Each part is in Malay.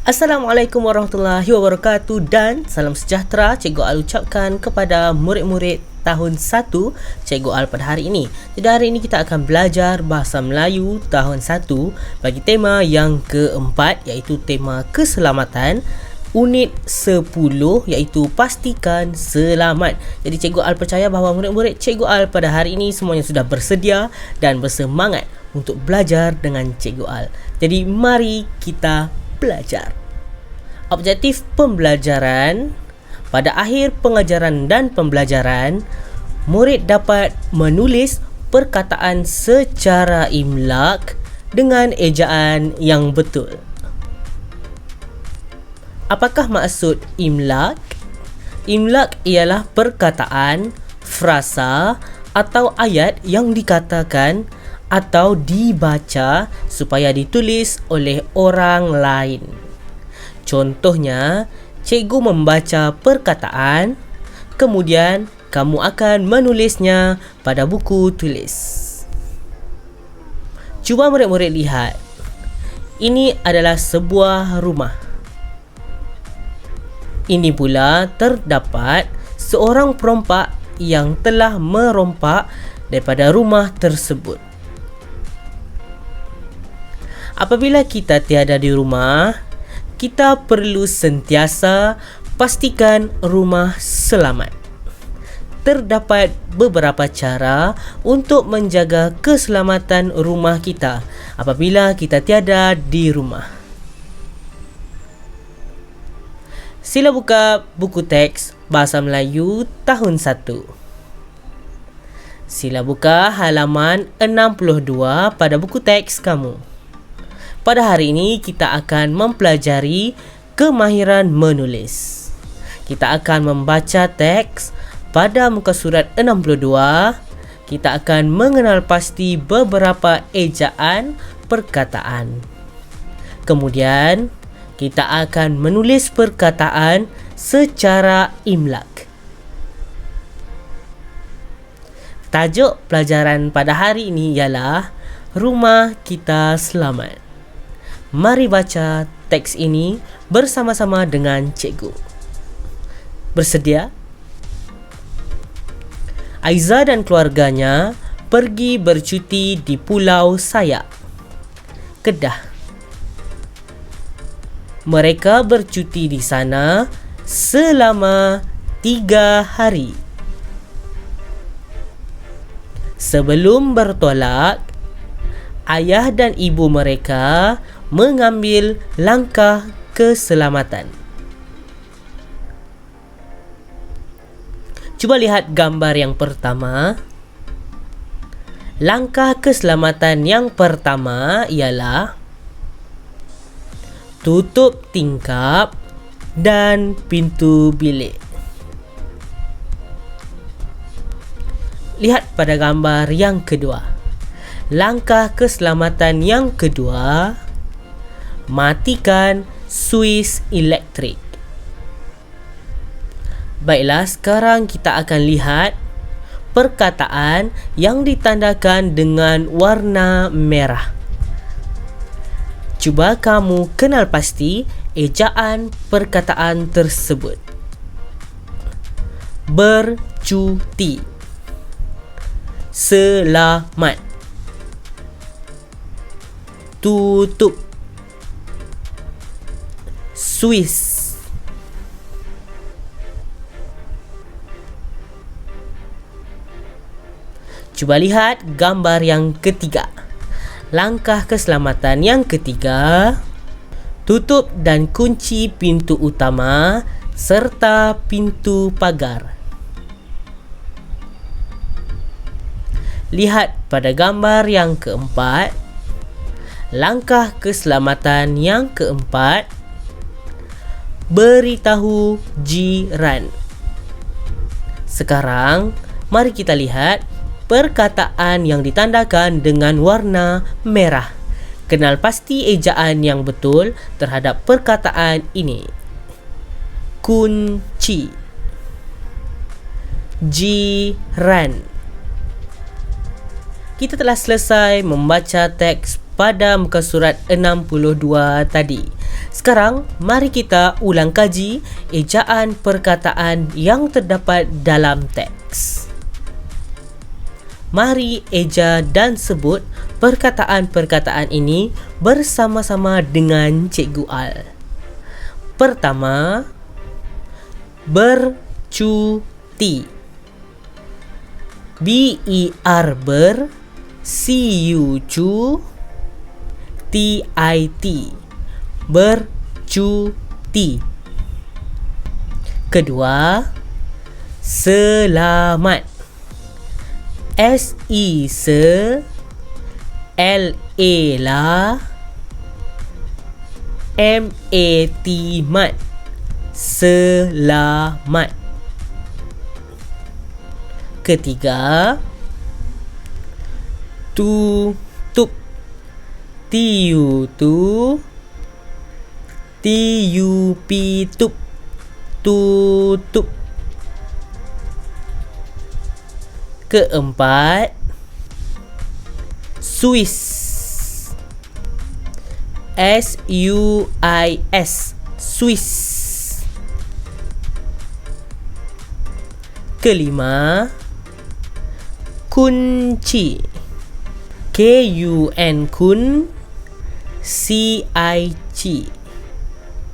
Assalamualaikum warahmatullahi wabarakatuh dan salam sejahtera Cikgu Al ucapkan kepada murid-murid tahun 1 Cikgu Al pada hari ini. Jadi hari ini kita akan belajar Bahasa Melayu tahun 1 bagi tema yang keempat, iaitu tema keselamatan, unit 10, iaitu pastikan selamat. Jadi Cikgu Al percaya bahawa murid-murid Cikgu Al pada hari ini semuanya sudah bersedia dan bersemangat untuk belajar dengan Cikgu Al. Jadi mari kita belajar. Objektif pembelajaran: pada akhir pengajaran dan pembelajaran, murid dapat menulis perkataan secara imlak dengan ejaan yang betul. Apakah maksud imlak? Imlak ialah perkataan, frasa atau ayat yang dikatakan atau dibaca supaya ditulis oleh orang lain. Contohnya, cikgu membaca perkataan, kemudian kamu akan menulisnya pada buku tulis. Cuba murid-murid lihat. Ini adalah sebuah rumah. Ini pula terdapat seorang perompak yang telah merompak daripada rumah tersebut. Apabila kita tiada di rumah, kita perlu sentiasa pastikan rumah selamat. Terdapat beberapa cara untuk menjaga keselamatan rumah kita apabila kita tiada di rumah. Sila buka buku teks Bahasa Melayu tahun 1. Sila buka halaman 62 pada buku teks kamu. Pada hari ini kita akan mempelajari kemahiran menulis. Kita akan membaca teks pada muka surat 62. Kita akan mengenal pasti beberapa ejaan perkataan. Kemudian kita akan menulis perkataan secara imlak. Tajuk pelajaran pada hari ini ialah Rumah Kita Selamat. Mari baca teks ini bersama-sama dengan cikgu. Bersedia? Aiza dan keluarganya pergi bercuti di Pulau Sayak, Kedah. Mereka bercuti di sana selama 3 hari. Sebelum bertolak, ayah dan ibu mereka mengambil langkah keselamatan. Cuba lihat gambar yang pertama. Langkah keselamatan yang pertama ialah tutup tingkap dan pintu bilik. Lihat pada gambar yang kedua. Langkah keselamatan yang kedua, matikan suis elektrik. Baiklah, sekarang kita akan lihat perkataan yang ditandakan dengan warna merah. Cuba kamu kenal pasti ejaan perkataan tersebut. Bercuti, selamat, tutup, Swiss. Cuba lihat gambar yang ketiga. Langkah keselamatan yang ketiga, tutup dan kunci pintu utama serta pintu pagar. Lihat pada gambar yang keempat. Langkah keselamatan yang keempat, beritahu jiran. Sekarang, mari kita lihat perkataan yang ditandakan dengan warna merah. Kenal pasti ejaan yang betul terhadap perkataan ini. Kunci, jiran. Kita telah selesai membaca teks pada muka surat 62 tadi. Sekarang, mari kita ulang kaji ejaan perkataan yang terdapat dalam teks. Mari eja dan sebut perkataan-perkataan ini bersama-sama dengan Cikgu Al. Pertama, bercuti. B-E-R ber, C-U-C T-I-T, bercuti. Kedua, selamat. S-E se, L-A la, M-A-T mat, selamat. Ketiga, tutup. T-U-Tu T-U-P tup, tutup. Keempat, Swiss. S-U-I-S, Swiss. Kelima, kunci. K-U-N kun, C-I-C,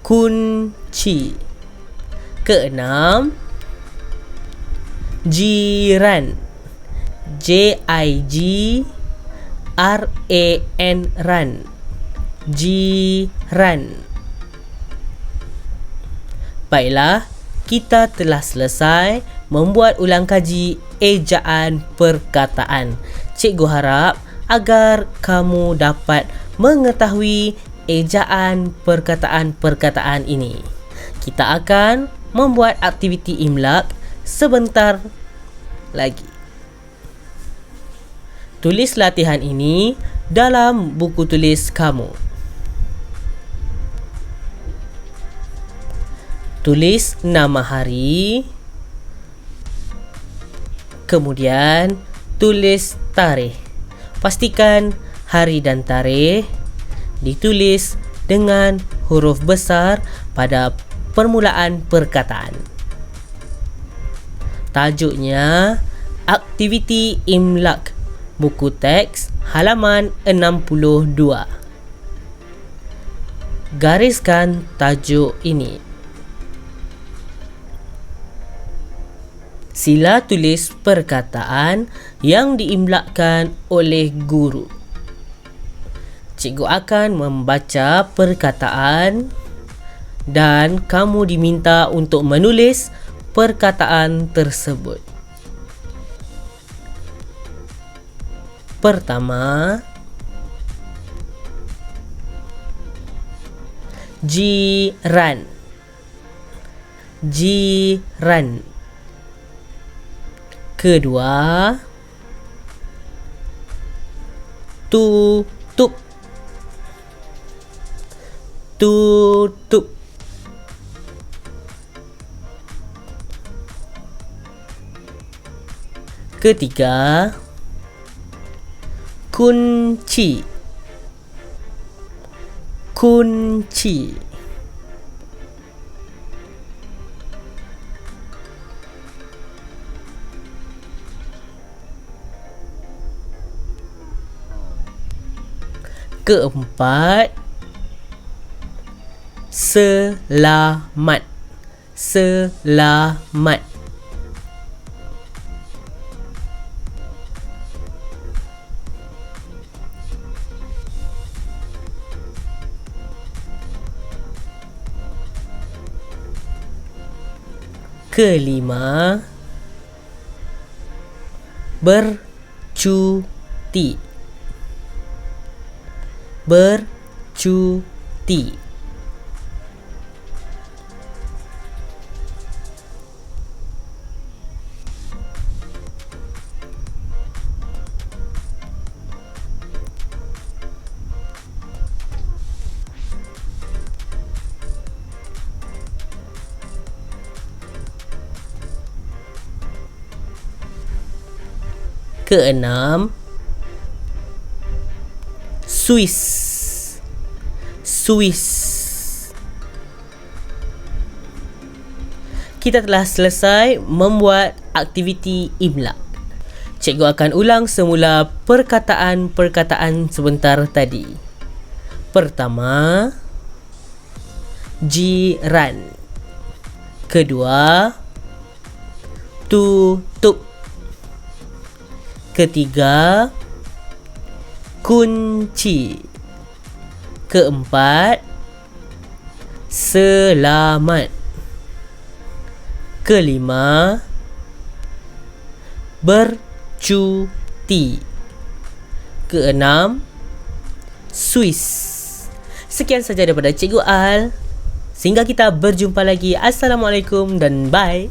kunci. Keenam, jiran. J-I-G-R-A-N ran, jiran. Baiklah, kita telah selesai membuat ulang kaji ejaan perkataan. Cikgu harap agar kamu dapat mengetahui ejaan perkataan-perkataan ini. Kita akan membuat aktiviti imlak sebentar lagi. Tulis latihan ini dalam buku tulis kamu. Tulis nama hari, kemudian tulis tarikh. Pastikan hari dan tarikh ditulis dengan huruf besar pada permulaan perkataan. Tajuknya Aktiviti Imlak, buku teks halaman 62. Gariskan tajuk ini. Sila tulis perkataan yang diimlakkan oleh guru. Cikgu akan membaca perkataan dan kamu diminta untuk menulis perkataan tersebut. Pertama, jiran. Jiran. Kedua, tutup. Tutup. Ketiga, kunci. Kunci. Keempat, selamat. Selamat. Kelima, bercuti. Bercuti. Keenam, Swiss. Swiss. Kita telah selesai membuat aktiviti imla. Cikgu akan ulang semula perkataan-perkataan sebentar tadi. Pertama, jiran. Kedua, tutup. Ketiga, kunci. Keempat, selamat. Kelima, bercuti. Keenam, Swiss. Sekian saja daripada Cikgu Al. Sehingga kita berjumpa lagi. Assalamualaikum dan bye.